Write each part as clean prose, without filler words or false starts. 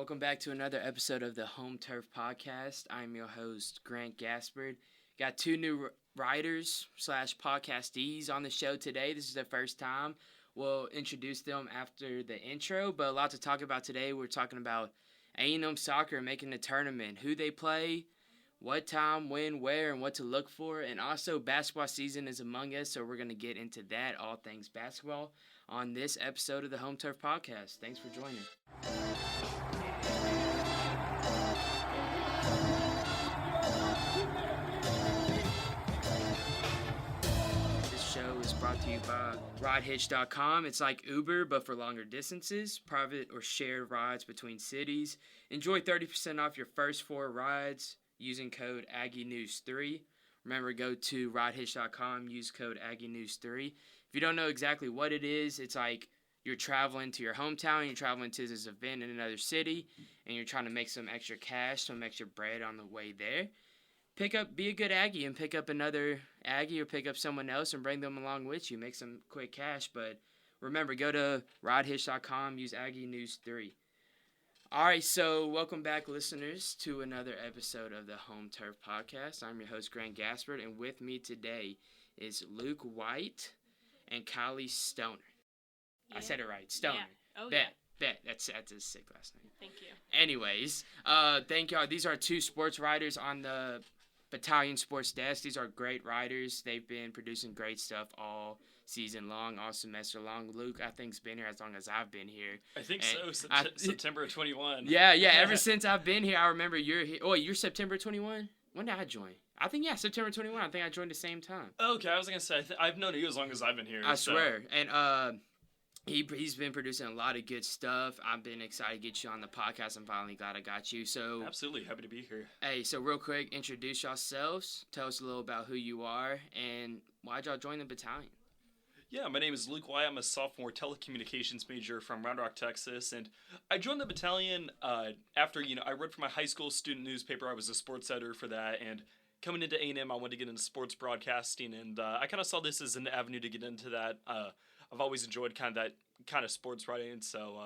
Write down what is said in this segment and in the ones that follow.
Welcome back to another episode of the Home Turf Podcast. I'm your host, Grant Gaspard. Got two new writers / podcastees on the show today. This is their first time. We'll introduce them after the intro, but a lot to talk about today. We're talking about A&M soccer making the tournament, who they play, what time, when, where, and what to look for. And also, basketball season is among us, so we're going to get into that, all things basketball, on this episode of the Home Turf Podcast. Thanks for joining. This show is brought to you by RideHitch.com. It's like Uber, but for longer distances, private or shared rides between cities. Enjoy 30% off your first 4 rides using code AggieNews3. Remember, go to RideHitch.com, use code AggieNews3. If you don't know exactly what it is, it's like you're traveling to your hometown, you're traveling to this event in another city, and you're trying to make some extra cash, some extra bread on the way there. Be a good Aggie and pick up another Aggie or pick up someone else and bring them along with you. Make some quick cash, but remember, go to RideHitch.com, use AggieNews3. All right, so welcome back, listeners, to another episode of the Home Turf Podcast. I'm your host, Grant Gaspard, and with me today is Luke White and Kylie Stoner. Yeah. I said it right, Stoner. Yeah. Oh, Bet. That's a sick last name. Thank you. Anyways, thank y'all. These are 2 sports writers on the Battalion Sports Desk. These are great writers. They've been producing great stuff all season long, all semester long. Luke, I think, has been here as long as I've been here. I think so. September 21. Yeah. Ever since I've been here, I remember you're here. Oh, you're September 21? When did I join? I think, September 21. I think I joined the same time. Okay, I was going to say, I've known you as long as I've been here. I swear. And he's been producing a lot of good stuff. I've been excited to get you on the podcast. I'm finally glad I got you. So absolutely happy to be here. Hey, so real quick, introduce yourselves. Tell us a little about who you are and why'd y'all join the battalion. Yeah, my name is Luke White. I'm a sophomore telecommunications major from Round Rock, Texas, and I joined the battalion after, I wrote for my high school student newspaper. I was a sports editor for that, and coming into A&M, I wanted to get into sports broadcasting, and I kind of saw this as an avenue to get into that. I've always enjoyed that kind of sports writing, so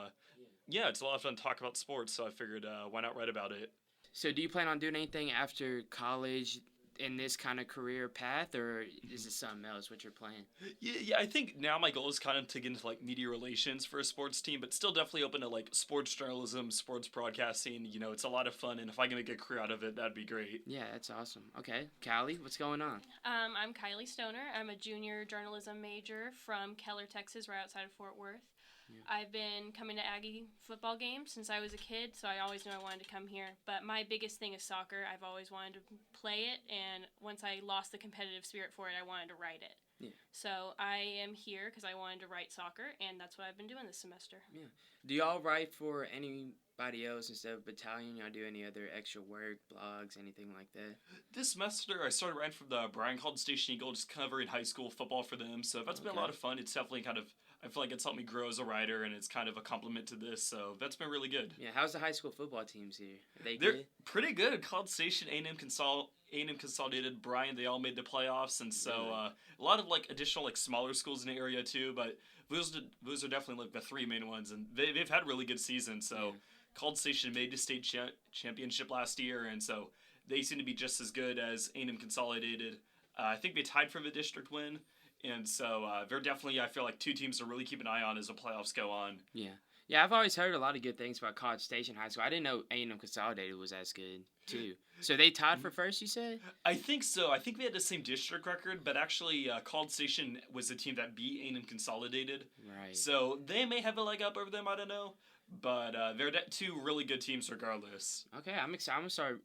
yeah, it's a lot of fun to talk about sports, so I figured why not write about it. So do you plan on doing anything after college in this kind of career path, or is it something else? What you're playing? Yeah, I think now my goal is kind of to get into media relations for a sports team, but still definitely open to sports journalism, sports broadcasting. It's a lot of fun, and if I can make a career out of it, that'd be great. Yeah, that's awesome. Okay, Kylie, what's going on? I'm Kylie Stoner. I'm a junior journalism major from Keller, Texas, right outside of Fort Worth. Yeah. I've been coming to Aggie football games since I was a kid, so I always knew I wanted to come here. But my biggest thing is soccer. I've always wanted to play it, and once I lost the competitive spirit for it, I wanted to write it. Yeah. So I am here because I wanted to write soccer, and that's what I've been doing this semester. Yeah. Do y'all write for anybody else instead of battalion? Y'all do any other extra work, blogs, anything like that? This semester, I started writing for the Bryan College Station Eagle, just covering high school football for them. So that's been a lot of fun. It's definitely I feel like it's helped me grow as a writer, and it's kind of a compliment to this, so that's been really good. Yeah, how's the high school football teams here? They're good? Pretty good. College Station, A&M Consolidated, Bryan, they all made the playoffs, and so a lot of additional smaller schools in the area too, but those are definitely the 3 main ones, and they've had really good seasons. So College Station made the state championship last year, and so they seem to be just as good as A&M Consolidated. I think they tied for the district win. And so they're definitely, I feel 2 teams to really keep an eye on as the playoffs go on. Yeah, I've always heard a lot of good things about College Station High School. I didn't know A&M Consolidated was as good, too. So they tied for first, you said? I think so. I think we had the same district record, but actually College Station was the team that beat A&M Consolidated. Right. So they may have a leg up over them, I don't know. But they're 2 really good teams regardless. Okay, I'm excited. I'm going to start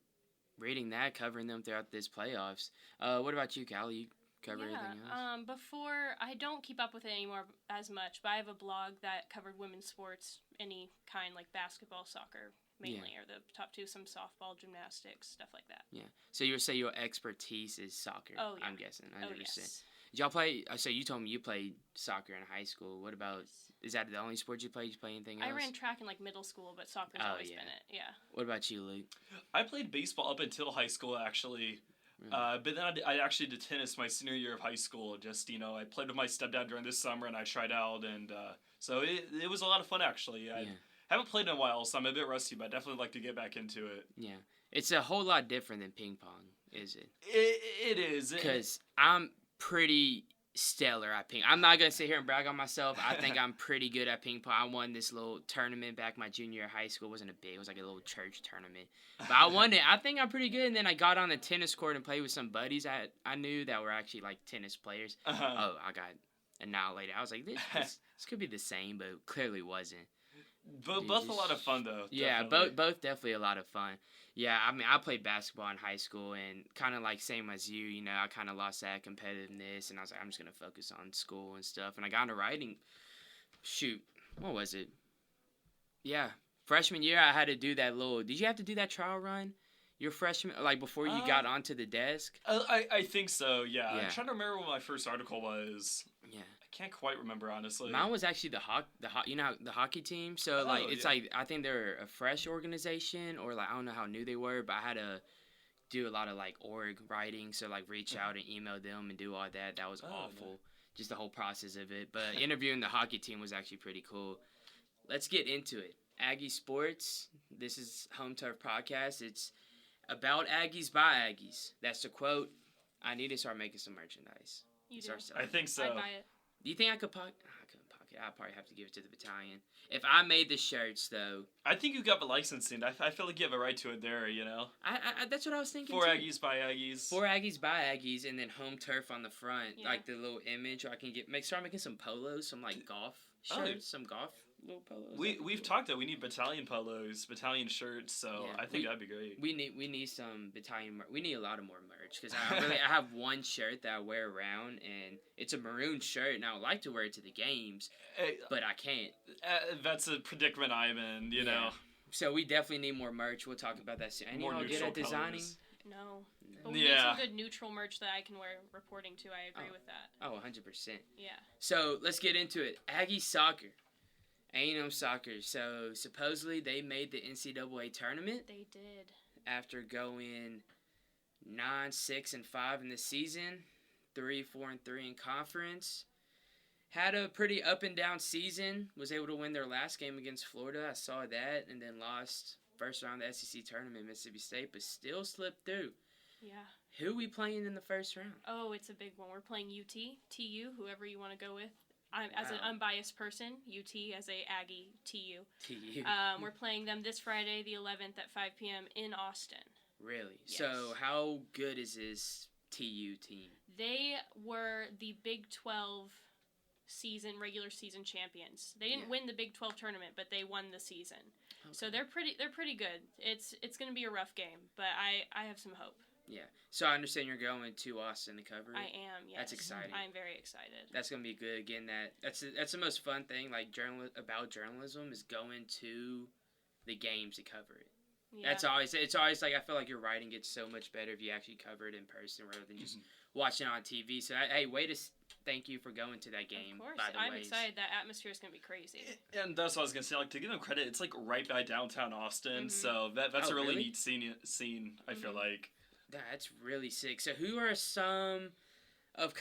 reading that, covering them throughout this playoffs. What about you, Kylie? Cover anything else? Before, I don't keep up with it anymore as much, but I have a blog that covered women's sports, any kind, like basketball, soccer, mainly, or the top 2, some softball, gymnastics, stuff like that. Yeah. So you would say your expertise is soccer, I'm guessing, 100%. Yes. Did y'all play, so you told me you played soccer in high school. What about, is that the only sport you play? Did you play anything else? I ran track in middle school, but soccer's always been it, yeah. What about you, Luke? I played baseball up until high school, actually. But then I actually did tennis my senior year of high school. Just, I played with my stepdad during this summer, and I tried out, and so it was a lot of fun, actually. I Haven't played in a while, so I'm a bit rusty, but I definitely like to get back into it. Yeah. It's a whole lot different than ping pong, is it? It is. Because I'm pretty stellar at ping. I'm not going to sit here and brag on myself. I think I'm pretty good at ping pong. I won this little tournament back my junior year of high school. It wasn't a big. It was like a little church tournament. But I won it. I think I'm pretty good. And then I got on the tennis court and played with some buddies I knew that were actually like tennis players. Oh, I got annihilated. I was like, this could be the same, but clearly wasn't. Both a lot of fun, though. Yeah, definitely. both definitely a lot of fun. Yeah, I mean, I played basketball in high school, and kind of like same as you, you know, I kind of lost that competitiveness, and I was like, I'm just going to focus on school and stuff. And I got into writing. Shoot, what was it? Yeah, freshman year, I had to do that little, did you have to do that trial run? Your freshman, like before you got onto the desk? I think so, yeah. Yeah. I'm trying to remember what my first article was. Yeah. I can't quite remember, honestly. Mine was actually the hockey team. So like it's yeah. like I think they're a fresh organization, or like I don't know how new they were, but I had to do a lot of like org writing, so like reach out and email them and do all that. That was awful. No. Just the whole process of it. But interviewing the hockey team was actually pretty cool. Let's get into it. Aggie Sports. This is Home Turf Podcast. It's about Aggies by Aggies. That's the quote. I need to start making some merchandise. You do. Start selling. I think so. I'd buy it. Do you think I could pocket? I couldn't pocket. I'd probably have to give it to the battalion. If I made the shirts, though, I think you got the licensing. I feel like you have a right to it there, you know? I that's what I was thinking. For too. Aggies by Aggies. For Aggies by Aggies, and then Home Turf on the front, Yeah. like the little image. Or I can start making some polos, some like golf shirts, some golf little polos. We've talked that we need battalion polos, battalion shirts, so Yeah, I think that'd be great. We need some battalion. We need a lot of more merch because I have one shirt that I wear around, and it's a maroon shirt, and I would like to wear it to the games, but I can't. That's a predicament I'm in, you know. So we definitely need more merch. We'll talk about that soon. Any More y'all good neutral at designing? colors. No. But we need Yeah. some good neutral merch that I can wear reporting to. I agree with that. Oh, 100%. Yeah. So let's get into it. Aggie soccer. A&M soccer. So supposedly they made the NCAA tournament They did. after going 9-6-5 in the season, 3-4-3 in conference. Had a pretty up and down season. Was able to win their last game against Florida. I saw that, and then lost first round of the SEC tournament, Mississippi State, but still slipped through. Yeah. Who we playing in the first round? Oh, it's a big one. We're playing UT, TU, whoever you want to go with. I'm as an Wow. unbiased person, UT as a Aggie, TU. TU. We're playing them this Friday, the 11th at 5 p.m. in Austin. Really? Yes. So how good is this TU team? They were the Big 12 regular season champions. They didn't win the Big 12 tournament, but they won the season. Okay. So they're pretty good. It's going to be a rough game, but I have some hope. Yeah. So I understand you're going to Austin to cover it. I am. Yes. That's exciting. I'm very excited. That's gonna be good. Again, that's the most fun thing about journalism is going to the games to cover it. Yeah. It's always like I feel like your writing gets so much better if you actually cover it in person rather than just watching it on TV. So hey, thank you for going to that game. Of course, by the I'm way. excited. That atmosphere is gonna be crazy. And that's what I was gonna say. Like, to give them credit, it's like right by downtown Austin, Mhm. so that's Oh, a really really? neat scene. I feel like. That's really sick. So who are some of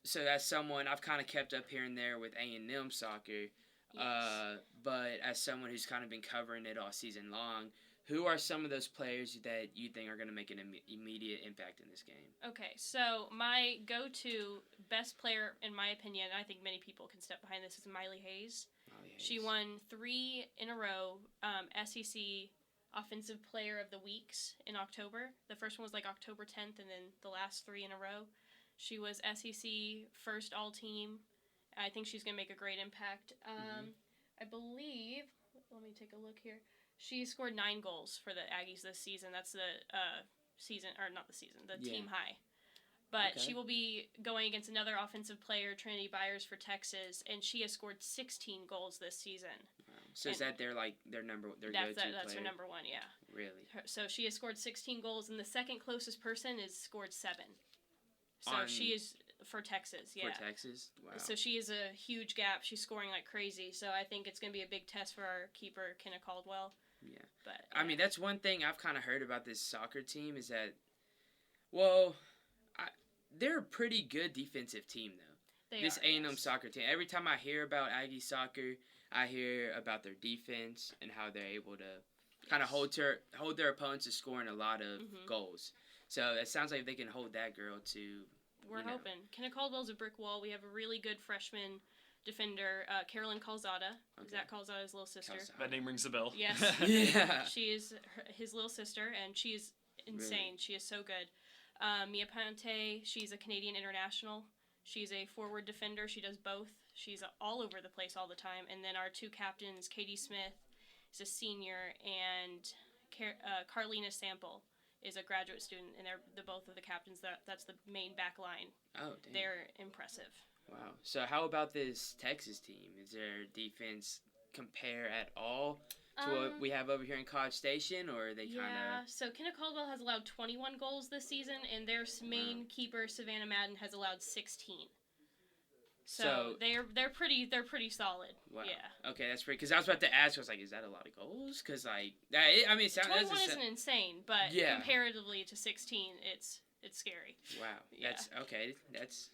so as someone I've kind of kept up here and there with A&M soccer, Yes. but as someone who's kind of been covering it all season long, who are some of those players that you think are going to make an immediate impact in this game? Okay, so my go-to best player, in my opinion, I think many people can step behind this, is Miley Hayes. She won 3 in a row SEC Offensive Player of the Weeks in October. The first one was like October 10th, and then the last 3 in a row. She was SEC first all-team. I think she's going to make a great impact. I believe, let me take a look here. She scored 9 goals for the Aggies this season. That's the team high. But Okay. she will be going against another offensive player, Trinity Byers for Texas, and she has scored 16 goals this season. So is that their go-to That's player? her number one, yeah. Really? So she has scored 16 goals, and the second closest person has scored 7. So she is for Texas, yeah. For Texas? Wow. So she is a huge gap. She's scoring like crazy. So I think it's going to be a big test for our keeper, Kenna Caldwell. Yeah. But I mean, that's one thing I've kind of heard about this soccer team is that, well, they're a pretty good defensive team, though. This A&M soccer team. Every time I hear about Aggie soccer, I hear about their defense and how they're able to kind of hold their opponents to scoring a lot of goals. So it sounds like they can hold that girl to. We're hoping. Kenna Caldwell's a brick wall. We have a really good freshman defender, Carolyn Calzada. Okay. Zach Calzada's little sister. That name rings a bell. Yes. Yeah. She is his little sister, and she's insane. Really? She is so good. Mia Pante, she's a Canadian international. She's a forward defender. She does both. She's all over the place all the time. And then our two captains, Katie Smith is a senior, and Carlina Sample is a graduate student, and they're the both of the captains. That's the main back line. Oh, dang. They're impressive. Wow. So how about this Texas team? Is their defense compare at all to what we have over here in College Station, or are they kind of? Yeah. So Kenna Caldwell has allowed 21 goals this season, and their main keeper Savannah Madden has allowed 16. So they're pretty solid. Wow. Yeah. Okay, that's pretty. Because I was about to ask, I was like, is that a lot of goals? Because it sounds. 21 isn't insane, but Yeah. comparatively to 16, it's scary. Wow. Yeah. That's okay. That's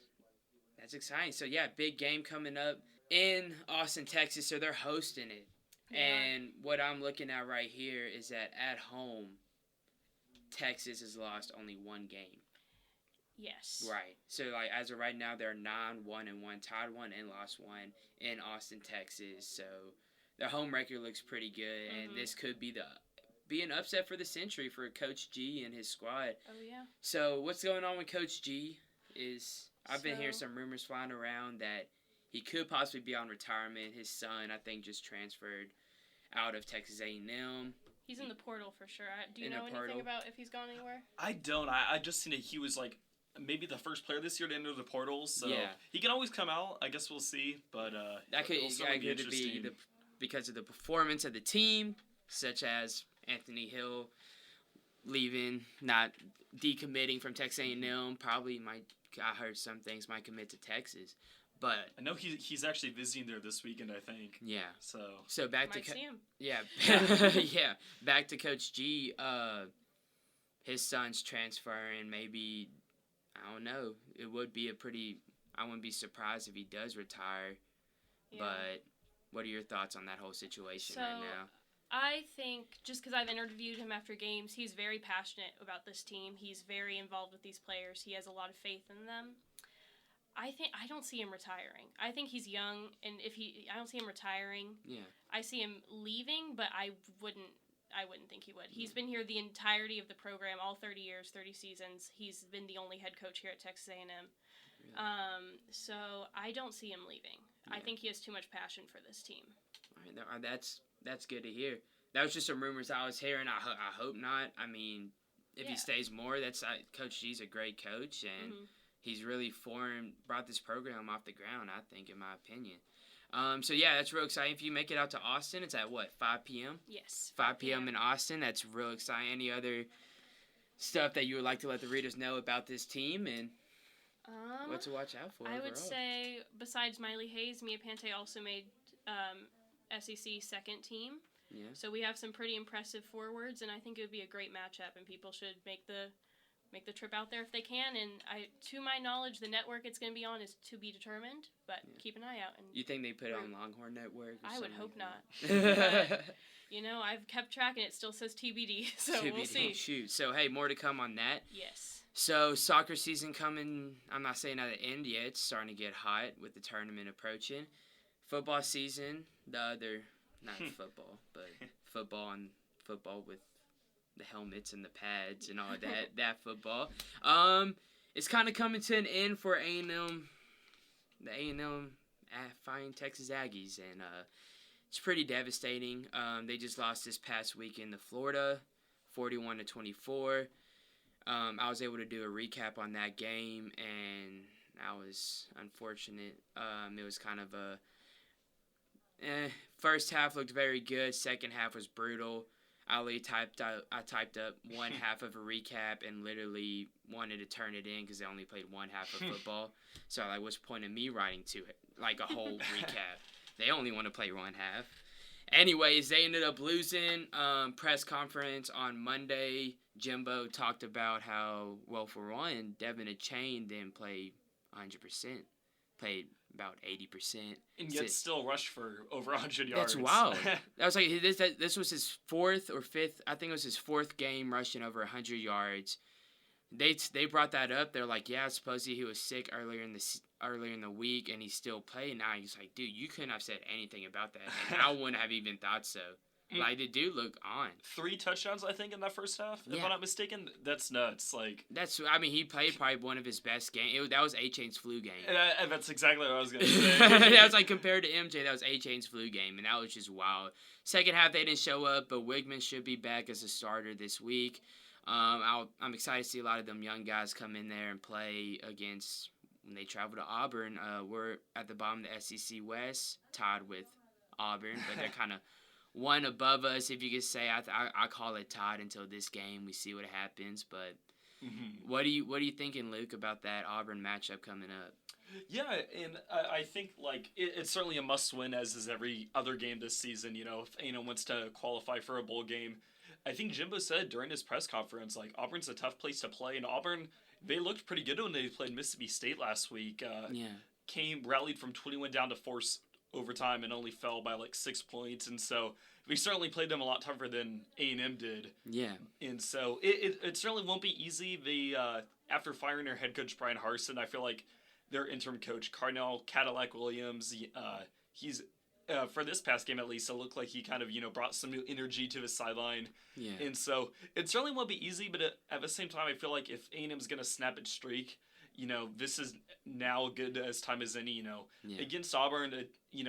exciting. So yeah, big game coming up in Austin, Texas. So they're hosting it. Yeah. And what I'm looking at right here is that at home, Texas has lost only one game. Yes. Right. So like as of right now, they're 9-1-1, tied 1 and lost 1 in Austin, Texas. So their home record looks pretty good, and this could be an upset for the century for Coach G and his squad. Oh yeah. So what's going on with Coach G is I've been hearing some rumors flying around that he could possibly be on retirement. His son, I think, just transferred out of Texas A&M. He's in the portal for sure. Do you In the know anything portal. about if he's gone anywhere? I don't. I just seen that he was like maybe the first player this year to enter the portal, so Yeah. he can always come out. I guess we'll see, but That could it'll certainly be be interesting. because of the performance of the team, such as Anthony Hill leaving, not decommitting from Texas A&M. Probably I heard some things might commit to Texas, but I know he's actually visiting there this weekend, I think. yeah. So back Might to see him. yeah, yeah. Back to Coach G. His son's transferring. Maybe I don't know. It would be I wouldn't be surprised if he does retire. Yeah. But what are your thoughts on that whole situation right now? I think just because I've interviewed him after games, he's very passionate about this team. He's very involved with these players. He has a lot of faith in them. I don't see him retiring. I think he's young, and I don't see him retiring. Yeah. I see him leaving, but I wouldn't think he would. He's been here the entirety of the program, all 30 years, 30 seasons. He's been the only head coach here at Texas A&M. Really? So I don't see him leaving. Yeah. I think he has too much passion for this team. All right, that's good to hear. That was just some rumors I was hearing. I hope not. I mean, if he stays more, Coach G's a great coach, and he's really brought this program off the ground, I think, in my opinion. So, yeah, that's real exciting. If you make it out to Austin, it's at, 5 p.m.? Yes. 5 p.m. in Austin. That's real exciting. Any other stuff that you would like to let the readers know about this team and what to watch out for I overall? would say, besides Miley Hayes, Mia Pante also made SEC second team. Yeah. So we have some pretty impressive forwards, and I think it would be a great matchup, and people should make the trip out there if they can. And to my knowledge, the network it's going to be on is to be determined, but keep an eye out. And You think they put it on Longhorn Network? Or I would something hope like not. that? I've kept track, and it still says TBD, so TBD. we'll see. Shoot. So, hey, more to come on that. Yes. So, soccer season coming, I'm not saying at the end yet. It's starting to get hot with the tournament approaching. Football season, not football, but football with the helmets and the pads and all that football. It's kind of coming to an end for A&M, the A&M Fighting Texas Aggies, and it's pretty devastating. They just lost this past weekend to Florida, 41-24. I was able to do a recap on that game, and I was unfortunate. It was kind of first half looked very good. Second half was brutal. I typed up one half of a recap and literally wanted to turn it in because they only played one half of football. So what's the point of me writing to it like a whole recap? They only want to play one half. Anyways, they ended up losing. Press conference on Monday, Jimbo talked about how, well, for one, Devin Achane didn't play 100%. Played about 80%. And yet still rushed for over 100 yards. That's wild. That was like this was his fourth or fifth. I think it was his fourth game rushing over 100 yards. They brought that up. They're like, yeah, supposedly he was sick earlier in the week, and he's still playing now. He's like, dude, you couldn't have said anything about that, and I wouldn't have even thought so. Like, the dude looked on. 3 touchdowns, I think, in that first half, if I'm not mistaken. That's nuts. Like, he played probably one of his best games. That was A-Chain's flu game. That's exactly what I was going to say. That was like, compared to MJ, that was A-Chain's flu game, and that was just wild. Second half, they didn't show up, but Wigman should be back as a starter this week. I'm excited to see a lot of them young guys come in there and play against, when they travel to Auburn. We're at the bottom of the SEC West, tied with Auburn, but they're kind of one above us, if you could say. I call it tied until this game. We see what happens. But what are you thinking, Luke, about that Auburn matchup coming up? Yeah, and I think like it's certainly a must-win, as is every other game this season. You know, if A&M wants to qualify for a bowl game, I think Jimbo said during his press conference, like, Auburn's a tough place to play, and Auburn, they looked pretty good when they played Mississippi State last week. Rallied from 21 down to 4 overtime and only fell by like 6 points, and so we certainly played them a lot tougher than A&M did. Yeah. And so it certainly won't be easy. They after firing their head coach Brian Harsin, I feel like their interim coach Carnell Cadillac Williams, he's for this past game at least, it looked like he kind of brought some new energy to his sideline. Yeah. And so it certainly won't be easy, but at the same time, I feel like if A&M's gonna snap its streak, this is now good as time as any, against Auburn,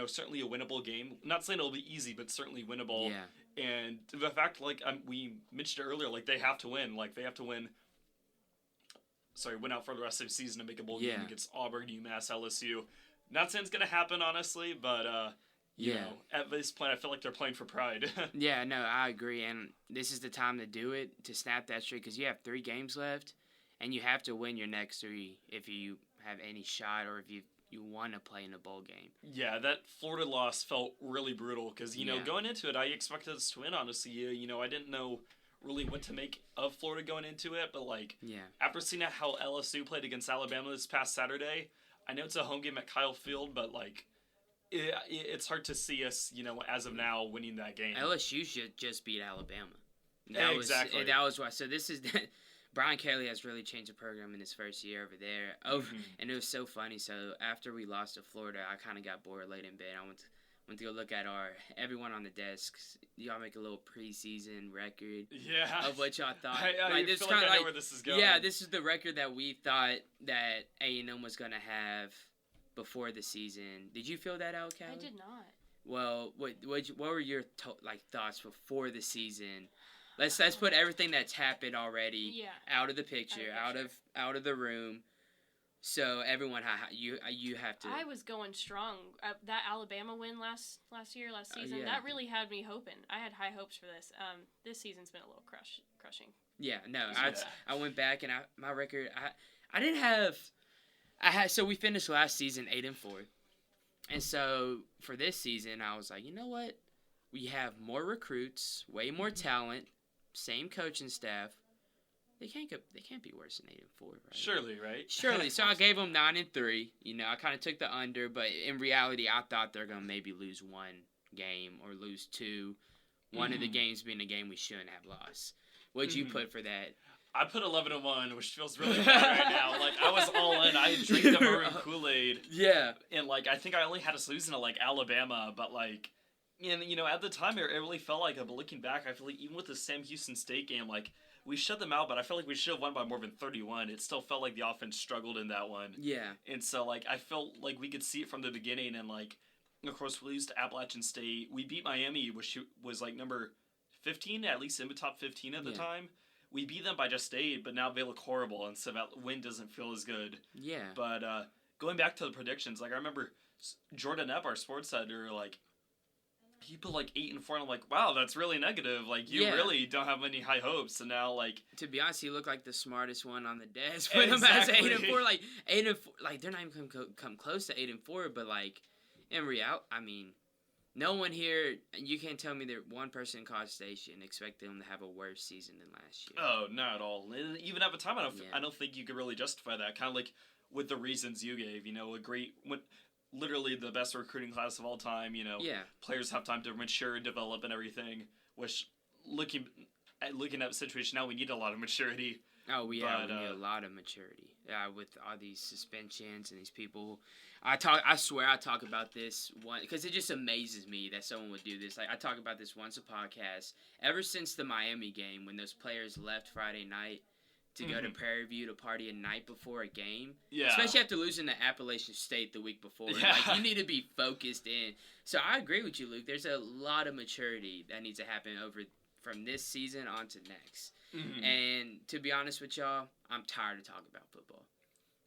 certainly a winnable game. Not saying it'll be easy, but certainly winnable. Yeah. And the fact, like, we mentioned it earlier, like, they have to win. Like, they have to win out for the rest of the season to make a bowl game against Auburn, UMass, LSU. Not saying it's going to happen, honestly, but, you know, at this point, I feel like they're playing for pride. Yeah, no, I agree. And this is the time to do it, to snap that streak, because you have 3 games left. And you have to win your next 3 if you have any shot, or if you want to play in a bowl game. Yeah, that Florida loss felt really brutal because, going into it, I expected us to win, honestly. I didn't know really what to make of Florida going into it, but, after seeing how LSU played against Alabama this past Saturday, I know it's a home game at Kyle Field, but, it's hard to see us, as of now, winning that game. LSU should just beat Alabama. Exactly. That was why. So this is... Brian Kelly has really changed the program in his first year over there. And it was so funny. So after we lost to Florida, I kind of got bored late in bed. I went to go look at everyone on the desks. Y'all make a little preseason record of what y'all thought. I feel like I know where this is going. Yeah, this is the record that we thought that A&M was going to have before the season. Did you fill that out, Kylie? I did not. Well, what were your thoughts before the season? Let's put everything that's happened already out of the picture, out of the room. So everyone, you have to. I was going strong. That Alabama win last season, that really had me hoping. I had high hopes for this. This season's been a little crushing. Yeah, no, I went back and my record. I didn't have. So we finished last season 8-4, and so for this season I was like, you know what, we have more recruits, way more talent. Same coaching staff. They can't be worse than 8-4, right? Surely, right? Surely. So I gave them 9-3. I kind of took the under, but in reality, I thought they're gonna maybe lose 1 game or lose 2. One of the games being a game we shouldn't have lost. What'd you put for that? I put 11-1, which feels really bad right now. Like, I was all in. I drank the Maroon Kool-Aid. Yeah. And I think I only had us losing to Alabama, but and, at the time, it really felt like, but looking back, I feel like even with the Sam Houston State game, we shut them out, but I felt like we should have won by more than 31. It still felt like the offense struggled in that one. Yeah. And so, I felt like we could see it from the beginning, and, of course, we lose to Appalachian State. We beat Miami, which was, number 15, at least in the top 15 at the time. We beat them by just 8, but now they look horrible, and so that win doesn't feel as good. Yeah. But going back to the predictions, I remember Jordan Epp, our sports editor, he put 8-4, and I'm like, wow, that's really negative. You really don't have any high hopes. And now, to be honest, he looked like the smartest one on the desk when I'm at 8-4. 8-4, they're not even come close to 8-4. But in reality, I mean, no one here. You can't tell me that one person in College Station expected them to have a worse season than last year. Oh, not at all. Even at the time, I don't think you could really justify that. Kind of with the reasons you gave. A great literally the best recruiting class of all time. Yeah. Players have time to mature, develop, and everything. Which looking at the situation now, we need a lot of maturity. Oh, yeah, we need a lot of maturity. With all these suspensions and these people. I swear I talk about this one because it just amazes me that someone would do this. Like, I talk about this once a podcast. Ever since the Miami game, when those players left Friday night to go to Prairie View to party a night before a game. Yeah. Especially after losing to Appalachian State the week before. Yeah. Like, you need to be focused in. So I agree with you, Luke. There's a lot of maturity that needs to happen from this season on to next. Mm-hmm. And to be honest with y'all, I'm tired of talking about football.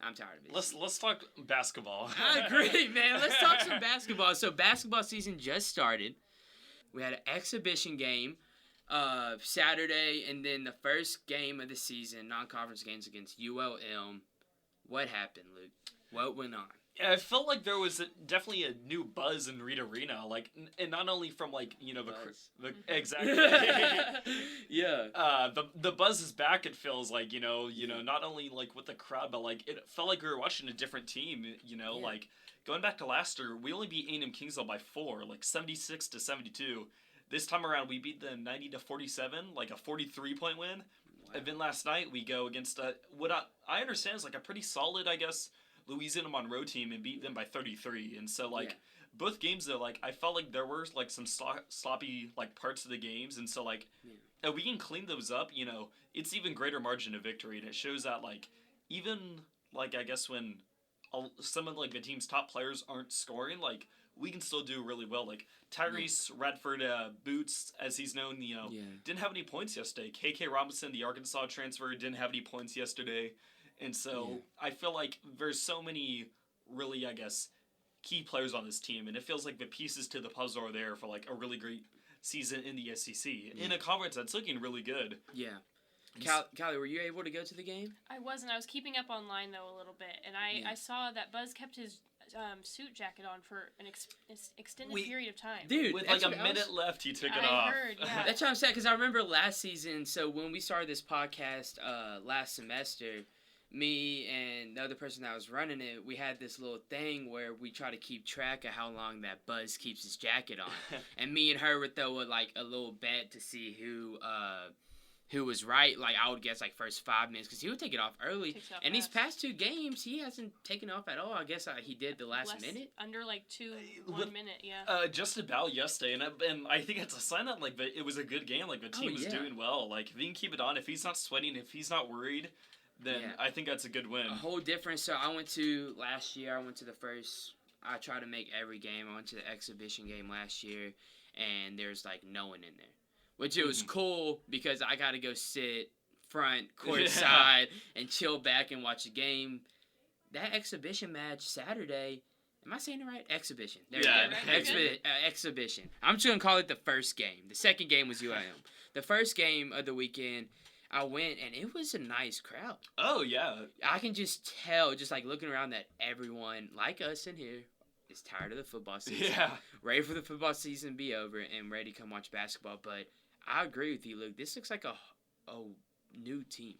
I'm tired of it. Let's talk basketball. I agree, man. Let's talk some basketball. So basketball season just started. We had an exhibition game Saturday, and then the first game of the season, non-conference games against ULM. What happened, Luke? What went on? Yeah, I felt like there was definitely a new buzz in Reed Arena, like, and not only from like the exactly. Yeah. The buzz is back. It feels like not only like with the crowd, but like it felt like we were watching a different team. Like going back to last year, we only beat A&M Kingsville by 4, like 76-72. This time around, we beat them 90-47, like a 43-point win. Wow. And then last night we go against what I understand is like a pretty solid, I guess, Louisiana Monroe team and beat them by 33. And so like both games though, like I felt like there were like some sloppy like parts of the games, and so like if we can clean those up, it's even greater margin of victory, and it shows that like even like I guess when some of like the team's top players aren't scoring, like we can still do really well. Like Tyrese Radford Boots, as he's known, didn't have any points yesterday. KK Robinson, the Arkansas transfer, didn't have any points yesterday. And so I feel like there's so many really, I guess, key players on this team, and it feels like the pieces to the puzzle are there for like a really great season in the SEC in a conference that's looking really good. Yeah. Kylie, were you able to go to the game? I wasn't. I was keeping up online though a little bit, and I saw that Buzz kept his suit jacket on for an extended period of time. Dude, with like a minute left, he took it off. I heard, yeah. That's what I'm saying, because I remember last season. So when we started this podcast last semester, me and the other person that was running it, we had this little thing where we try to keep track of how long that Buzz keeps his jacket on. And me and her would throw like a little bet to see who was right. Like I would guess like first 5 minutes, because he would take it off early. And these past 2 games, he hasn't taken off at all. I guess he did the last minute. Under like 1 minute, yeah. Just about yesterday, and I think it's a sign that like it was a good game. Like the team was doing well. Like if he can keep it on, if he's not sweating, if he's not worried, then I think that's a good win. A whole difference. So I went to the first. I try to make every game. I went to the exhibition game last year, and there's like no one in there, which it was cool because I got to go sit front courtside and chill back and watch the game. That exhibition match Saturday. Am I saying it right? Exhibition. There you go. Exhibition. I'm just gonna call it the first game. The second game was UIM. The first game of the weekend, I went, and it was a nice crowd. Oh, yeah. I can just tell, just like looking around, that everyone, like us in here, is tired of the football season. Yeah. Ready for the football season to be over and ready to come watch basketball. But I agree with you, Luke. This looks like a new team.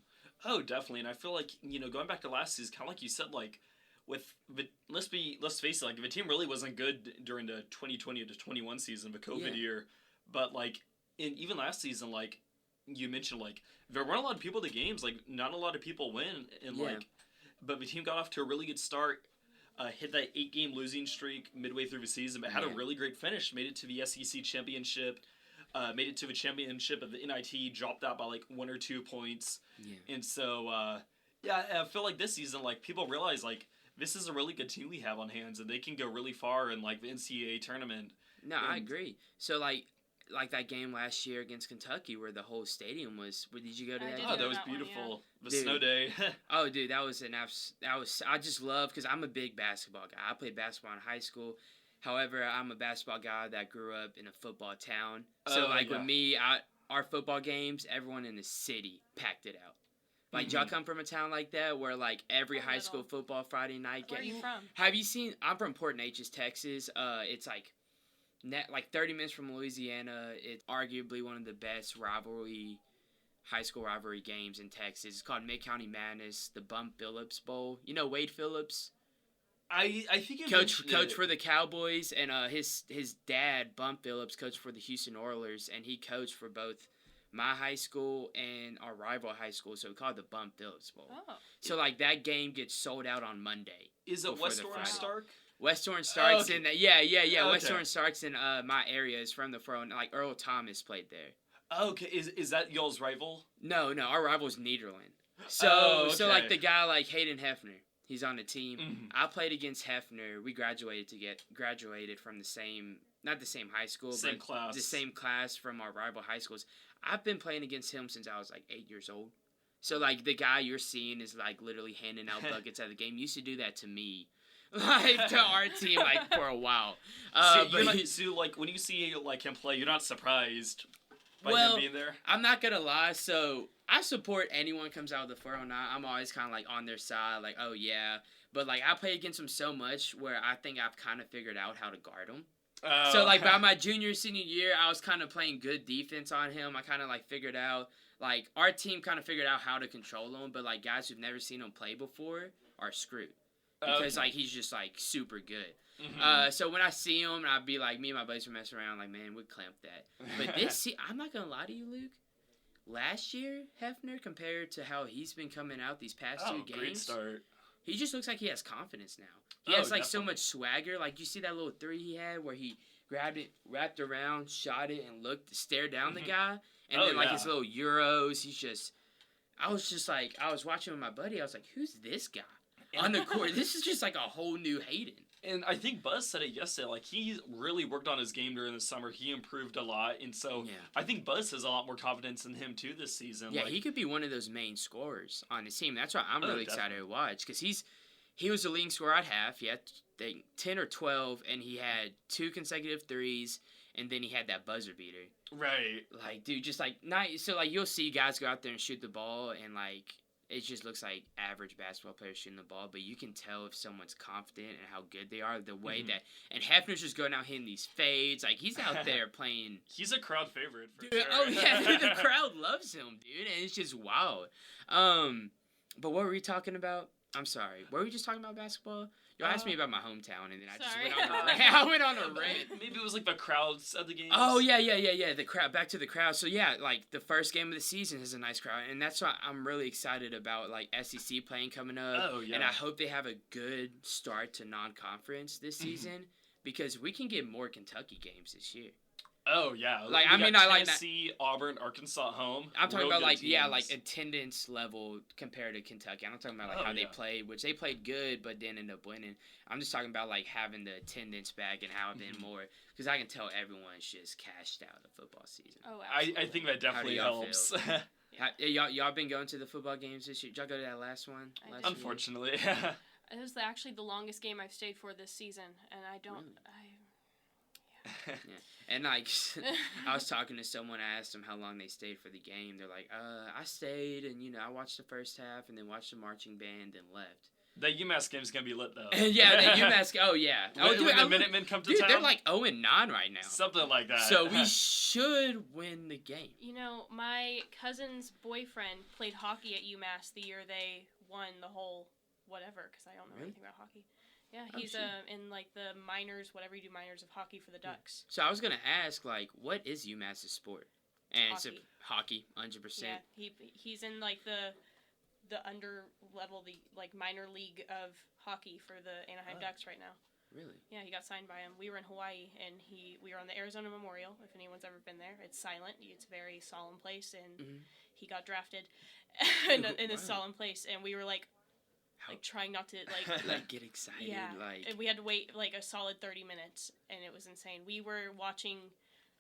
Oh, definitely. And I feel like, going back to last season, kind of like you said, like, let's face it, like, the team really wasn't good during the 2020 to 21 season, the COVID year. But, like, even last season, like, you mentioned, like, there weren't a lot of people at the games. Like, not a lot of people win. And, but the team got off to a really good start, hit that 8-game losing streak midway through the season, but had a really great finish, made it to the SEC championship, made it to the championship of the NIT, dropped out by, like, 1 or 2 points. Yeah. And so, I feel like this season, like, people realize, like, this is a really good team we have on hands, and they can go really far in, like, the NCAA tournament. No, I agree. So, like that game last year against Kentucky where the whole stadium was. Did you go to that? Oh, that was beautiful. The snow day. Oh, dude, that was I just love, because I'm a big basketball guy. I played basketball in high school. However, I'm a basketball guy that grew up in a football town. So, with me, our football games, everyone in the city packed it out. Like, y'all come from a town like that where, like, every high school football Friday night game. Where are you from? Have you seen? I'm from Port Neches, Texas. It's like 30 minutes from Louisiana. It's arguably one of the best high school rivalry games in Texas. It's called Mid-County Madness, the Bump Phillips Bowl. You know Wade Phillips? I think coach for the Cowboys, and his dad Bum Phillips coached for the Houston Oilers, and he coached for both my high school and our rival high school, so we call it the Bum Phillips Bowl. Oh. So like that game gets sold out on Monday. Is it West Orange Stark? West Orange Starks okay. in the, yeah. Okay. West Orange Starks in my area is from the front. Like Earl Thomas played there. Okay, is that y'all's rival? No, our rival's Nederland. So okay. like the guy like Hayden Hefner, he's on the team. Mm-hmm. I played against Hefner. We graduated from the same, not the same high school, Same but class. the same class from our rival high schools. I've been playing against him since I was like 8 years old. So like the guy you're seeing is like literally handing out buckets at the game. He used to do that to me, like to our team, like for a while. So like when you see like him play, you're not surprised by him being there. I'm not gonna lie. So I support anyone comes out of the 409. I'm always kind of like on their side, like oh yeah. But like I play against him so much where I think I've kind of figured out how to guard him. So, like, by my senior year, I was kind of playing good defense on him. I kind of, like, figured out, like, our team kind of figured out how to control him. But, like, guys who've never seen him play before are screwed. Because, like, he's just, like, super good. Mm-hmm. So, when I see him, and I'd be like, me and my buddies would mess around, like, man, we'd clamp that. But I'm not going to lie to you, Luke. Last year, Hefner, compared to how he's been coming out these past 2 games. Great start. He just looks like he has confidence now. He has, like, definitely. so much swagger. Like, you see that little 3 he had where he grabbed it, wrapped around, shot it, and stared down the guy. And then, like, his little Euros, I was watching with my buddy. I was like, who's this guy on the court? This is just, like, a whole new Hayden. And I think Buzz said it yesterday. Like, he really worked on his game during the summer. He improved a lot. And so I think Buzz has a lot more confidence in him, too, this season. Yeah, like, he could be one of those main scorers on his team. That's why I'm really excited to watch. Because he was the leading scorer at half. He had 10 or 12, and he had 2 consecutive threes, and then he had that buzzer beater. Right. Like, dude, just, like, not... So, like, you'll see guys go out there and shoot the ball, and, like, it just looks like average basketball players shooting the ball, but you can tell if someone's confident and how good they are, the way that... And Hefner's just going out hitting these fades. Like, he's out there playing... He's a crowd favorite, for dude, sure. Oh, yeah, dude, the crowd loves him, dude, and it's just wild. But what were we talking about? I'm sorry. Were we just talking about basketball? You asked me about my hometown, and then I just went on a rant. I went on a rant. Maybe it was like the crowds at the games. Oh, yeah. The crowd. Back to the crowd. So, yeah, like, the first game of the season has a nice crowd, and that's why I'm really excited about, like, SEC playing coming up. Oh, yeah. And I hope they have a good start to non-conference this season, because we can get more Kentucky games this year. Oh, yeah. Like, we I mean, got I like Tennessee, Auburn, Arkansas at home. I'm talking Real about, good like, teams. yeah, like, attendance level compared to Kentucky. I'm not talking about, like, how they played, which they played good, but didn't end up winning. I'm just talking about, like, having the attendance back and how it been more, because I can tell everyone's just cashed out the football season. Oh, absolutely. I think that definitely helps. Y'all been going to the football games this year? Did y'all go to that last one? Unfortunately. It was actually the longest game I've stayed for this season, and I don't... Really? Yeah. And like, I was talking to someone, I asked them how long they stayed for the game. They're like, I stayed, and I watched the first half, and then watched the marching band, and left. That UMass game's gonna be lit though. Yeah, the UMass. Oh yeah. When the Minutemen come to town. They're like 0-9 right now. Something like that. So we should win the game. My cousin's boyfriend played hockey at UMass the year they won the whole whatever, because I don't know anything about hockey. Yeah, he's in like the minors, whatever you do, minors of hockey for the Ducks. So I was gonna ask, like, what is UMass's sport? And hockey. It's hockey, 100%. Yeah, he's in like the under level, the like minor league of hockey for the Anaheim Ducks right now. Really? Yeah, he got signed by him. We were in Hawaii, and we were on the Arizona Memorial. If anyone's ever been there, it's silent. It's a very solemn place, and he got drafted in a solemn place, and we were like trying not to like get excited. Yeah, like, and we had to wait like a solid 30 minutes, and it was insane. We were watching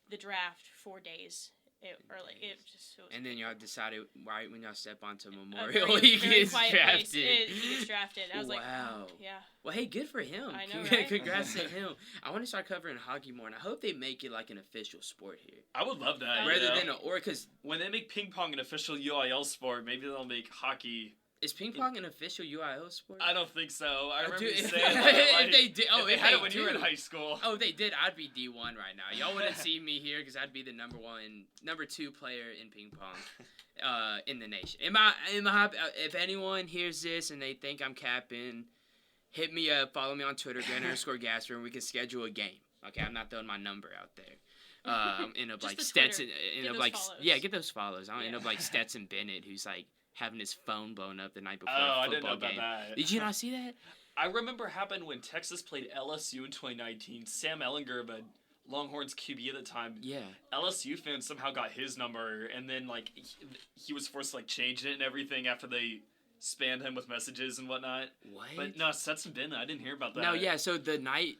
the draft 4 days. And then y'all decided right when y'all step onto Memorial, he gets drafted. He gets drafted. I was wow. like, oh, yeah. Well, hey, good for him. I know, right? Congrats to him. I want to start covering hockey more, and I hope they make it like an official sport here. I would love that. Rather than because when they make ping pong an official UIL sport, maybe they'll make hockey. Is ping pong an official UIL sport? I don't think so. I remember you saying that. If they did, if had it when you were in high school. Oh, they did. I'd be D1 right now. Y'all wouldn't see me here because I'd be the number 2 player in ping pong, in the nation. If anyone hears this and they think I'm capping, hit me up. Follow me on Twitter, Grant_Gaspard, and we can schedule a game. Okay, I'm not throwing my number out there. End up Just like the Stetson. Twitter. End Get up those like follows. yeah, get those follows. I don't end Yeah. up like Stetson Bennett, who's like having his phone blown up the night before Oh, a I didn't know football about game. that. Did you not see that? I remember happened when Texas played LSU in 2019. Sam Ehlinger, but Longhorns QB at the time. Yeah. LSU fans somehow got his number, and then like he was forced to like change it and everything after they spammed him with messages and whatnot. What? But no, Stetson Bennett, I didn't hear about that. No, yeah. So the night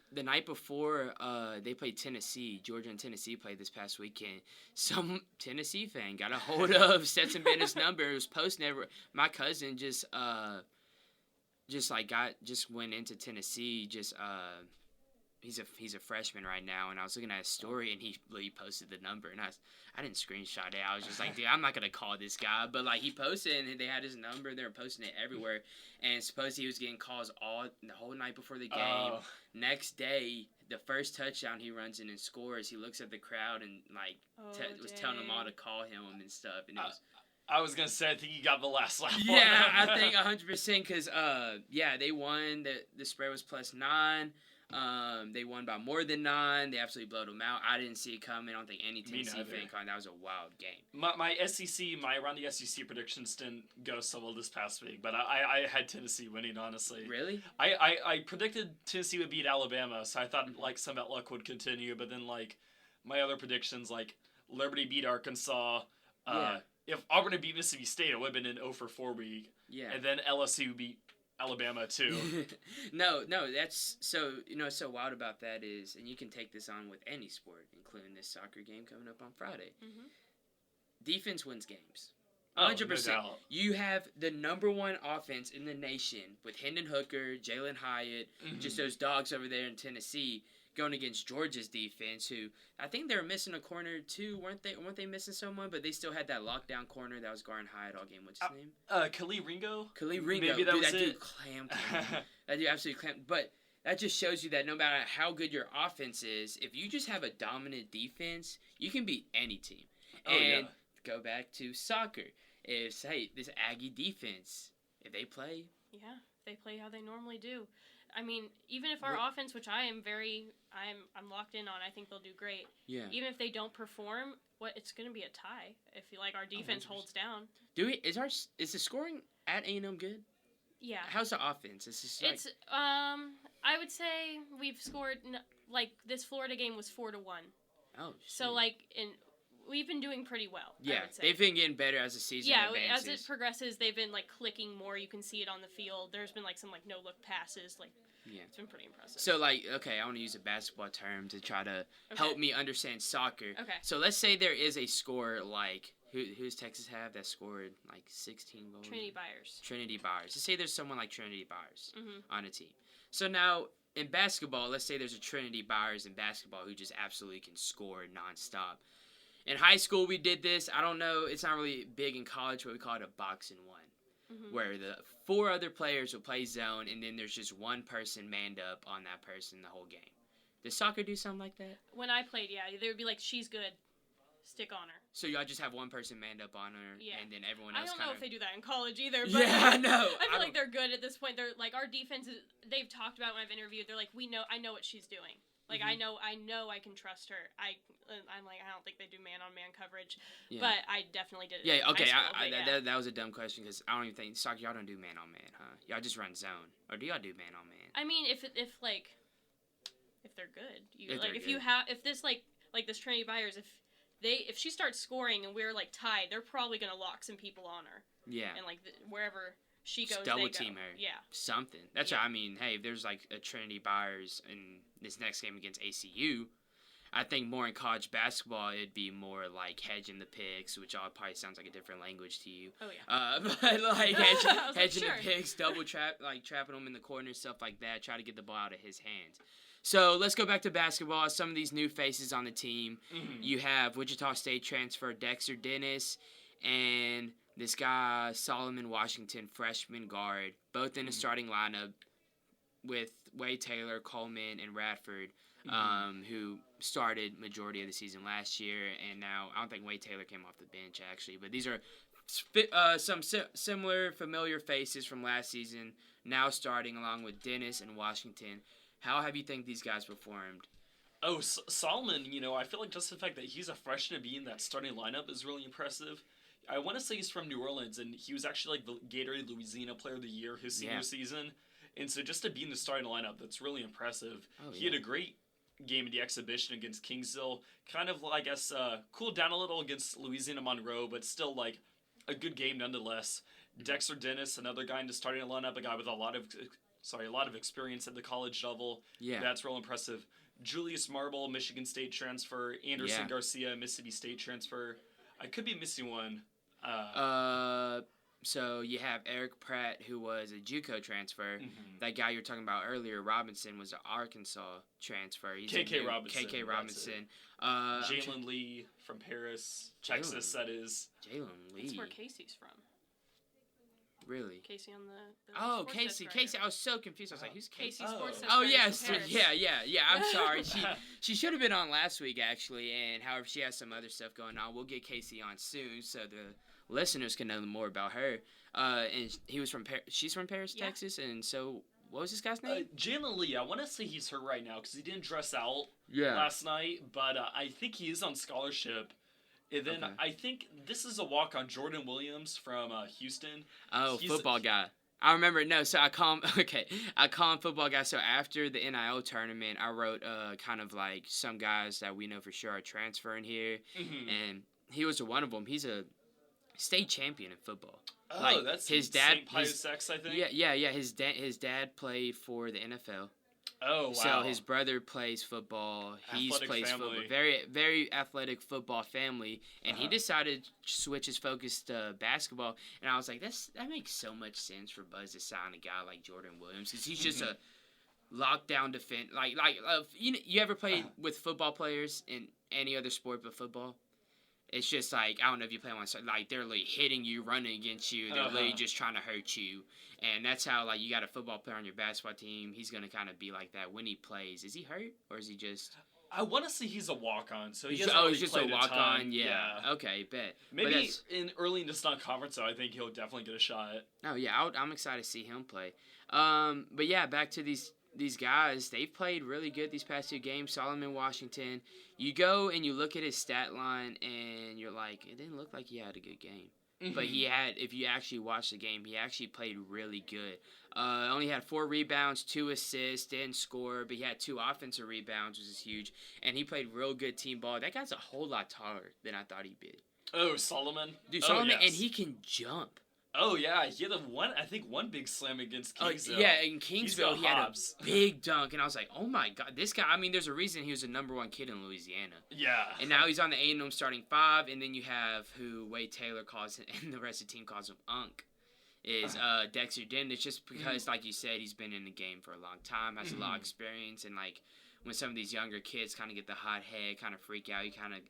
before, they played Tennessee. Georgia and Tennessee played this past weekend. Some Tennessee fan got a hold of Stetson Bennett's number. It was posting everywhere. My cousin just went into Tennessee. He's a freshman right now, and I was looking at his story, and he posted the number, and I didn't screenshot it. I was just like, dude, I'm not gonna call this guy, but like he posted, and they had his number. They were posting it everywhere, and supposedly he was getting calls the whole night before the game. Oh. Next day, the first touchdown he runs in and scores. He looks at the crowd and like was telling them all to call him and stuff, and it was. I was gonna say, I think he got the last laugh. Yeah, I think 100% because they won. The spread was +9. They won by more than 9. They absolutely blowed them out. I didn't see it coming. I don't think any Tennessee fan caught. That was a wild game. My around the SEC predictions didn't go so well this past week, but I had Tennessee winning, honestly. Really? I predicted Tennessee would beat Alabama, so I thought like some of that luck would continue, but then like my other predictions, like Liberty beat Arkansas. If Auburn had beat Mississippi State, it would have been an 0-for-4 week. Yeah. And then LSU beat Alabama too. No, that's so what's so wild about that is, and you can take this on with any sport, including this soccer game coming up on Friday. Mm-hmm. Defense wins games. 100%. No doubt. You have the number one offense in the nation with Hendon Hooker, Jalen Hyatt, just those dogs over there in Tennessee going against Georgia's defense, who I think they were missing a corner too, weren't they? Weren't they missing someone? But they still had that lockdown corner that was guarding Hyatt all game. What's his name? Kylie Ringo. Kylie Ringo. Maybe that dude, was that it. dude clammed him. That dude absolutely clammed. But that just shows you that no matter how good your offense is, if you just have a dominant defense, you can beat any team. And go back to soccer. This Aggie defense, if they play. Yeah, they play how they normally do. I mean, even if our offense, which I'm locked in on, I think they'll do great. Yeah. Even if they don't perform, it's going to be a tie if our defense holds down. Is the scoring at A&M good? Yeah. How's the offense? I would say we've scored this Florida game was 4-1. Oh. So we've been doing pretty well. Yeah, I would say. they've been getting better as the season advances. As it progresses, they've been clicking more. You can see it on the field. There's been some no look passes. It's been pretty impressive. So I want to use a basketball term to try to help me understand soccer. Okay. So let's say there is a score who's Texas have that scored 16 goals? Trinity Byers. Trinity Byers. Let's say there's someone like Trinity Byers on a team. So now in basketball, let's say there's a Trinity Byers in basketball who just absolutely can score nonstop. In high school, we did this. I don't know. It's not really big in college, but we call it a box and one, where the 4 other players will play zone, and then there's just one person manned up on that person the whole game. Does soccer do something like that? When I played, they would be like, she's good. Stick on her. So y'all just have one person manned up on her, and then everyone else I don't know if they do that in college either. But yeah, I know. I feel like they're good at this point. They're our defense is. They've talked about when I've interviewed. They're like, I know what she's doing. I know I can trust her. I'm like, I don't think they do man-on-man coverage, but I definitely did it. Yeah, okay. That that was a dumb question because I don't even think soccer. Y'all don't do man-on-man, huh? Y'all just run zone, or do y'all do man-on-man? I mean, if they're good, if this Trinity Byers, if she starts scoring and we're tied, they're probably gonna lock some people on her. Yeah. And wherever she goes, just double they team go. her. Yeah. Something. That's what I mean. Hey, if there's a Trinity Byers in this next game against ACU, I think more in college basketball it'd be more hedging the picks, which all probably sounds like a different language to you. Oh yeah. But hedging the picks, double trapping them in the corner, stuff like that. Try to get the ball out of his hands. So let's go back to basketball. Some of these new faces on the team. You have Wichita State transfer Dexter Dennis and this guy Solomon Washington, freshman guard, both in the starting lineup with Wade Taylor, Coleman, and Radford, who started majority of the season last year. And now I don't think Wade Taylor came off the bench actually, but these are some similar familiar faces from last season now starting along with Dennis and Washington. How have you think these guys performed? Oh, Solomon, I feel like just the fact that he's a freshman to be in that starting lineup is really impressive. I want to say he's from New Orleans, and he was actually like the Gatorade Louisiana Player of the Year his senior season. And so just to be in the starting lineup, that's really impressive. He had a great game in the exhibition against Kingsville. Kind of, I guess, cooled down a little against Louisiana Monroe, but still, like, a good game nonetheless. Dexter Dennis, another guy in the starting lineup, a guy with a lot of experience at the college level. Yeah. That's real impressive. Julius Marble, Michigan State transfer. Anderson Garcia, Mississippi State transfer. I could be missing one. So you have Eric Pratt, who was a JUCO transfer. That guy you were talking about earlier, Robinson, was an Arkansas transfer. He's KK Robinson. KK Robinson. Jalen Lee from Paris, Texas, that is. Jalen Lee. That's where Casey's from. Really? Casey on the sports Casey. desk Casey. I was so confused. I was like, who's Casey? Sports desk Oh, writer yes. from Paris. Yeah. I'm sorry. She should have been on last week, actually. And however, she has some other stuff going on. We'll get Casey on soon so the listeners can know more about her. And she's from Paris, Texas. And so, what was this guy's name? Jalen Lee. I want to say he's hurt right now because he didn't dress out last night. But I think he is on scholarship. And then I think this is a walk on Jordan Williams from Houston. Oh, football guy. I remember. No, so I call him football guy. So after the NIL tournament, I wrote kind of like some guys that we know for sure are transferring here, and he was one of them. He's a state champion in football. Oh, like, that's his dad. St. Pius X, I think. Yeah. His dad played for the NFL. Oh, wow. So his brother plays football. He plays football. Very, very athletic football family. And he decided to switch his focus to basketball. And I was like, that makes so much sense for Buzz to sign a guy like Jordan Williams. Because he's just a lockdown defense. You ever played with football players in any other sport but football? It's just like, I don't know if you play one, like they're like hitting you, running against you. They're literally just trying to hurt you. And that's how, like, you got a football player on your basketball team. He's going to kind of be like that when he plays. Is he hurt or is he just... I want to say he's a walk-on, so he's just a walk-on. Yeah. Okay, bet. Maybe early in this non-conference, though, I think he'll definitely get a shot. Oh yeah, I'm excited to see him play. But yeah, back to these guys. They've played really good these past 2 games. Solomon, Washington. You go and you look at his stat line, and you're like, it didn't look like he had a good game. But he had, if you actually watch the game, he actually played really good. Only had 4 rebounds, 2 assists, didn't score, but he had 2 offensive rebounds, which is huge. And he played real good team ball. That guy's a whole lot taller than I thought he'd be. Oh, Solomon? Dude, Solomon, and he can jump. Oh, yeah. He had one big slam against Kingsville. Yeah, in Kingsville, he had a big dunk. And I was like, oh, my God. This guy, I mean, there's a reason he was the #1 kid in Louisiana. Yeah. And now he's on the A&M starting 5. And then you have who Wade Taylor calls him, and the rest of the team calls him Unk, is Dexter Dennis. Just because, like you said, he's been in the game for a long time, has a lot of experience. And, like, when some of these younger kids kind of get the hot head, kind of freak out,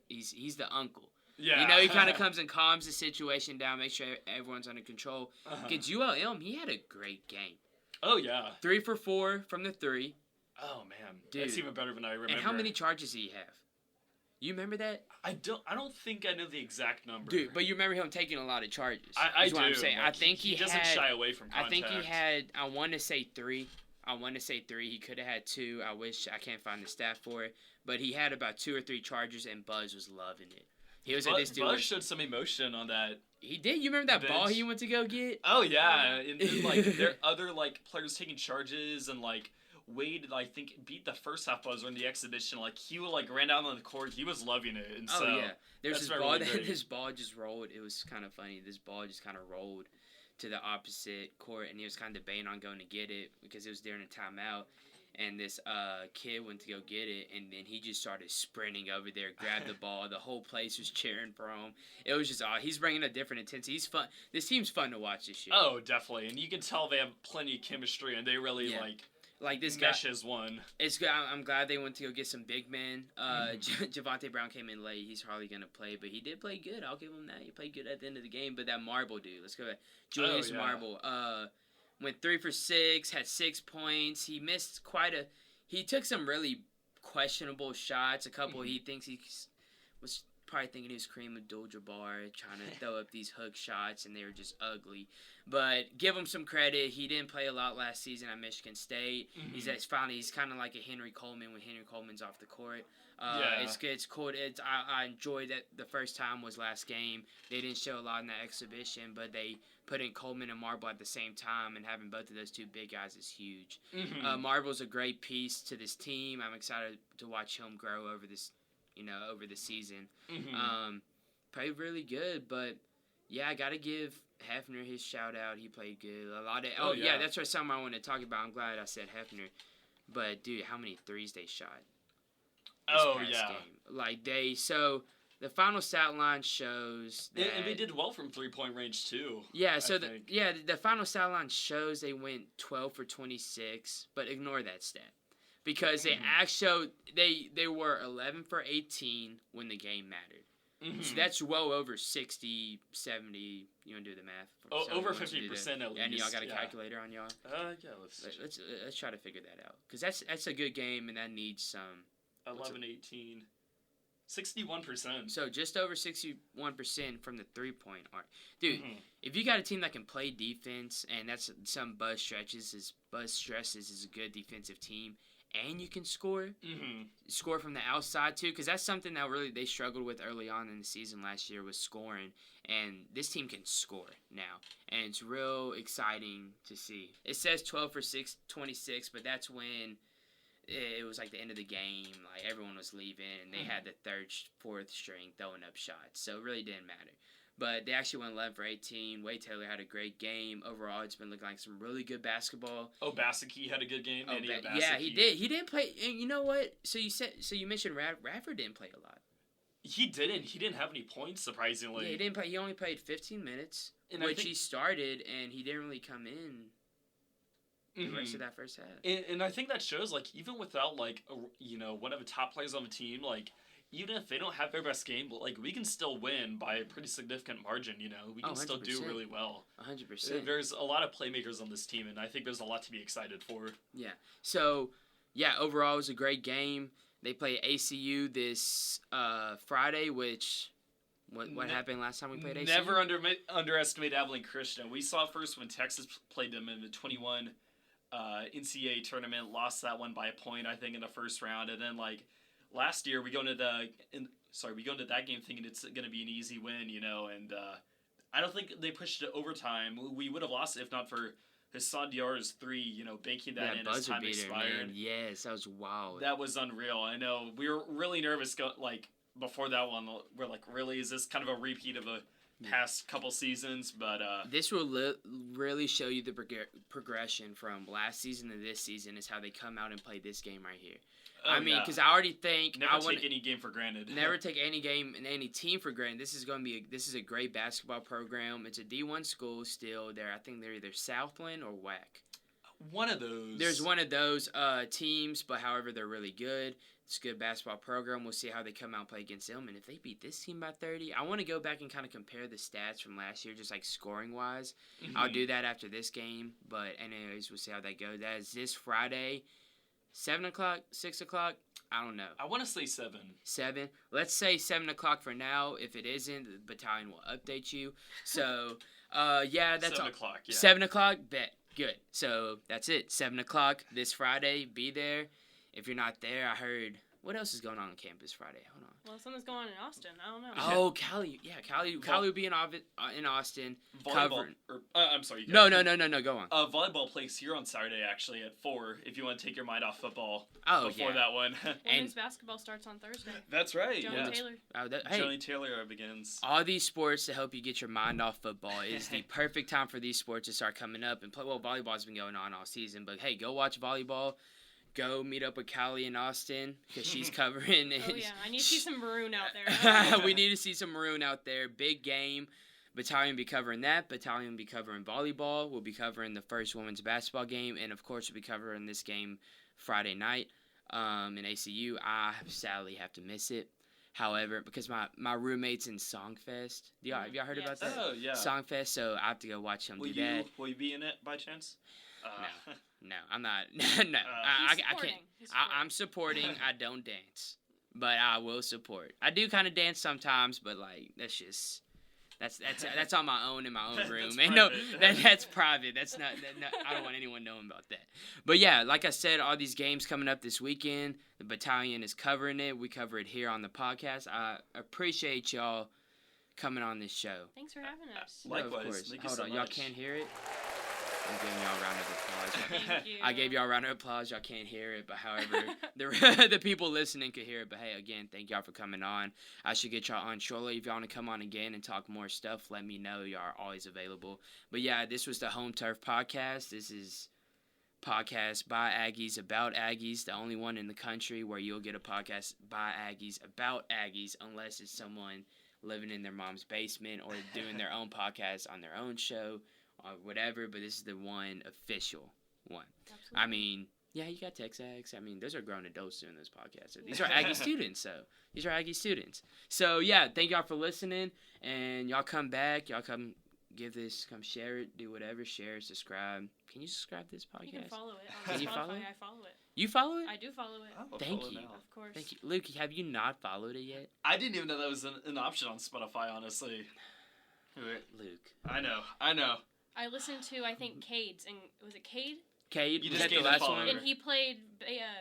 he's the uncle. Yeah. He kind of comes and calms the situation down, makes sure everyone's under control. Against ULM, he had a great game. Oh, yeah. 3 for 4 from the 3. Oh, man. Dude. That's even better than I remember. And how many charges did he have? You remember that? I don't think I know the exact number. Dude, but you remember him taking a lot of charges. I do. What I'm saying. I think he doesn't shy away from contact. I think he had, I want to say 3. He could have had 2. I can't find the stat for it. But he had about 2 or 3 charges, and Buzz was loving it. He was Buzz showed some emotion on that. He did. You remember that ball he went to go get? Oh yeah, and then, like there are other like players taking charges, and like Wade, I think, beat the first half buzzer in the exhibition. Like he ran down on the court. He was loving it. And so there's this ball this ball just rolled. It was kind of funny. This ball just kind of rolled to the opposite court, and he was kind of debating on going to get it because it was during a timeout. And this kid went to go get it, and then he just started sprinting over there, grabbed the ball. The whole place was cheering for him. It was just he's bringing a different intensity. He's fun. This team's fun to watch this year. Oh, definitely. And you can tell they have plenty of chemistry, and they really like this mesh guy as one. It's good. I'm glad they went to go get some big men. Javonte Brown came in late. He's hardly going to play, but he did play good. I'll give him that. He played good at the end of the game. But that Marble dude, let's go back. Julius Marble. Went 3 for 6, had 6 points. He missed he took some really questionable shots. A couple he thinks he was probably thinking he was Kareem Abdul-Jabbar, trying to throw up these hook shots, and they were just ugly. But give him some credit. He didn't play a lot last season at Michigan State. Mm-hmm. He's kind of like a Henry Coleman when Henry Coleman's off the court. Yeah. It's good. It's cool. I enjoyed that. The first time was last game. They didn't show a lot in that exhibition, but they put in Coleman and Marble at the same time, and having both of those two big guys is huge. Mm-hmm. Marble's a great piece to this team. I'm excited to watch him grow over this, over the season. Mm-hmm. Played really good, but yeah, I gotta give Hefner his shout out. He played good. Yeah, that's something I want to talk about. I'm glad I said Hefner, but dude, how many threes they shot? Game. So the final stat line shows that, and they did well from 3-point range too. Yeah, so the final stat line shows they went 12 for 26, but ignore that stat because they actually they were 11 for 18 when the game mattered. Mm-hmm. So that's well over 60, 70. You want to do the math? Over 50% at least. And y'all got a calculator on y'all? Yeah, let's try to figure that out because that's a good game and that needs some. 11, 18, 61%. So just over 61% from the 3-point arc. Dude, if you got a team that can play defense, and that's some Buzz stresses is a good defensive team, and you can score from the outside too, because that's something that really they struggled with early on in the season last year was scoring, and this team can score now, and it's real exciting to see. It says 12 for 26, but that's when it was like the end of the game, like everyone was leaving, and they had the third, fourth string throwing up shots, so it really didn't matter. But they actually went 11 for 18. Wade Taylor had a great game. Overall, it's been looking like some really good basketball. Basicki had a good game. Yeah, he did. He didn't play. And you know what? So you mentioned Radford didn't play a lot. He didn't. He didn't have any points, surprisingly. Yeah, he didn't play. He only played 15 minutes, which he started, and he didn't really come in. The rest of that first half. And I think that shows, like, even without, like, one of the top players on the team, like, even if they don't have their best game, like, we can still win by a pretty significant margin, We can still do really well. 100%. There's a lot of playmakers on this team, and I think there's a lot to be excited for. Yeah. So, yeah, overall, it was a great game. They play ACU this Friday, which... What happened last time we played ACU? Never underestimate Abilene Christian. We saw first when Texas played them in the 21 NCAA tournament, lost that one by a point, I think, in the first round, and then like last year we go into that game thinking it's going to be an easy win, and I don't think they pushed it to overtime. We would have lost it if not for Hassan Diarra's 3, banking that in as time expired. Man. Yes, that was wild. That was unreal. I know we were really nervous. Before that one, we're like, really, is this kind of a repeat of a past couple seasons? But this will really show you the progression from last season to this season is how they come out and play this game right here. Because I already think take any game for granted. Never take any game and any team for granted. This is a great basketball program. It's a D1 school still. I think they're either Southland or WAC. One of those. There's one of those teams, but however, they're really good. It's a good basketball program. We'll see how they come out and play against them. And if they beat this team by 30, I want to go back and kind of compare the stats from last year, just like scoring-wise. I'll do that after this game. But anyways, we'll see how that goes. That is this Friday, 7 o'clock, 6 o'clock. I don't know. I want to say 7. 7. Let's say 7 o'clock for now. If it isn't, the battalion will update you. So, yeah, that's 7 o'clock, yeah. 7 o'clock? Bet. Good. So, that's it. 7 o'clock this Friday. Be there. If you're not there, I heard... What else is going on campus Friday? Hold on. Well, something's going on in Austin. I don't know. Oh, Kylie. Yeah, Kylie will be in Austin. Volleyball. I'm sorry. No. Go on. Volleyball plays here on Saturday, actually, at 4, if you want to take your mind off football before that one. Women's basketball starts on Thursday. That's right. Joni Taylor. Joni Taylor begins. All these sports to help you get your mind off football is the perfect time for these sports to start coming up and play. Well, volleyball's been going on all season, but hey, go watch volleyball. Go meet up with Kylie in Austin because she's covering. Oh, yeah. I need to see some maroon out there. We need to see some maroon out there. Big game. Battalion will be covering that. Battalion will be covering volleyball. We'll be covering the first women's basketball game. And, of course, we'll be covering this game Friday night in ACU. I sadly have to miss it. However, because my roommate's in Songfest. Have y'all heard about that? Oh, yeah. Songfest, so I have to go watch him do that. Will you be in it by chance? No, I'm not. No, I can't. I'm supporting. I don't dance. but I will support. I do kind of dance sometimes, but like that's on my own in my own room. And no, that's private. That's not. I don't want anyone knowing about that. But yeah, like I said, all these games coming up this weekend. The battalion is covering it. We cover it here on the podcast. I appreciate y'all coming on this show. Thanks for having us. Likewise. No, of course. Thank you Hold so on, much. y'all can't hear it. I'm giving y'all a round of applause. Thank you. I gave y'all a round of applause. Y'all can't hear it, but however, the people listening could hear it. But hey, again, thank y'all for coming on. I should get y'all on shortly. If y'all want to come on again and talk more stuff, let me know. Y'all are always available. But yeah, this was the Home Turf Podcast. This is podcast by Aggies about Aggies, the only one in the country where you'll get a podcast by Aggies about Aggies, unless it's someone living in their mom's basement or doing their own podcast on their own show or whatever. But this is the one official one. Absolutely. I mean, yeah, you got Texags. I mean, those are grown adults doing this podcast. So these are Aggie students. These are Aggie students. So yeah, thank y'all for listening, and y'all come back. Y'all come come share it, do whatever, share, subscribe. Can you subscribe to this podcast? You can follow it on Can Spotify. you follow it? I follow it. You follow it? I do follow it. I'll Thank follow you. now. Of course. Thank you. Luke, have you not followed it yet? I didn't even know that was an option on Spotify, honestly. Luke. I know. I listened to, I think, Cade's, and was it Cade? Cade, You was just that gave the him last follow. one? And he played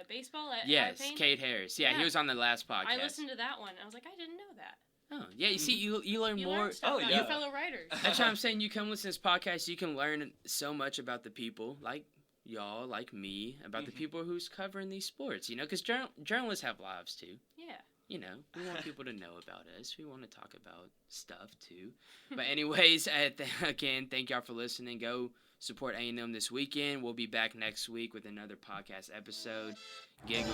baseball at Yes, Payne? Cade Harris. Yeah, he Yeah. was on the last podcast. I listened to that one. I was like, I didn't know that. Oh, yeah, you see, you learn You more. learn stuff Oh, about yeah. your fellow writers. That's why I'm saying you come listen to this podcast, you can learn so much about the people, like y'all, like me, about the people who's covering these sports, because journalists have lives too. Yeah. We want people to know about us. We want to talk about stuff too. But anyways, again, thank y'all for listening. Go support A&M this weekend. We'll be back next week with another podcast episode. Giggle.